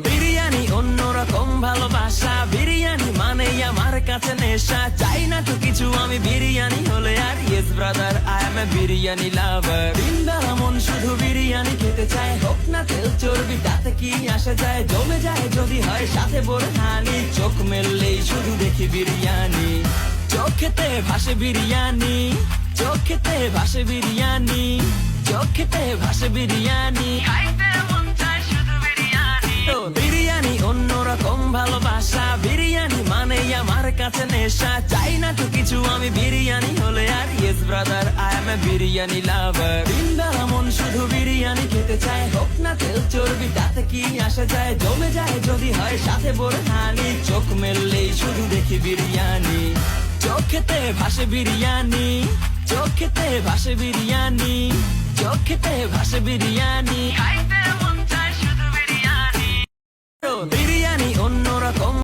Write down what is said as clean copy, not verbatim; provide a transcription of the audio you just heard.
বিরিয়ানি অন্যরকম ভালোবাসা, বিরিয়ানি মানে আমার কাছে নেশা। চাই না তো কিছু আমি বিরিয়ানি হলে আর, yes brother I M A biryani লাভার। দিনবেলা মন শুধু বিরিয়ানি খেতে চায়, হোক না তেল চর্বি তাতে কি আসে যায়। জমে যায় যদি হয় সাথে বোরহানি, চোখ মেললেই শুধু দেখি বিরিয়ানি। চোখেতে ভাসে বিরিয়ানি, চোখেতে ভাসে বিরিয়ানি, চোখেতে ভাসে বিরিয়ানি, খাইতে মন চায় শুধু বিরিয়ানি। বিরিয়ানি অন্যরকম ভালোবাসা, বিরিয়ানি মানে আমার কাছে নেশা। চাই না তো কিছু আমি বিরিয়ানি হলে আর, yes brother I M A biryani লাভার। দিনবেলা মন শুধু বিরিয়ানি খেতে চায়, হোক না তেল চর্বি তাতে কি আসে যায়। জমে যায় যদি হয় সাথে বোরহানি, চোখ মেললেই শুধু দেখি বিরিয়ানি। চোখেতে ভাসে বিরিয়ানি, চোখেতে ভাসে বিরিয়ানি, চোখেতে ভাসে বিরিয়ানি, খাইতে মন চায় শুধু বিরিয়ানি।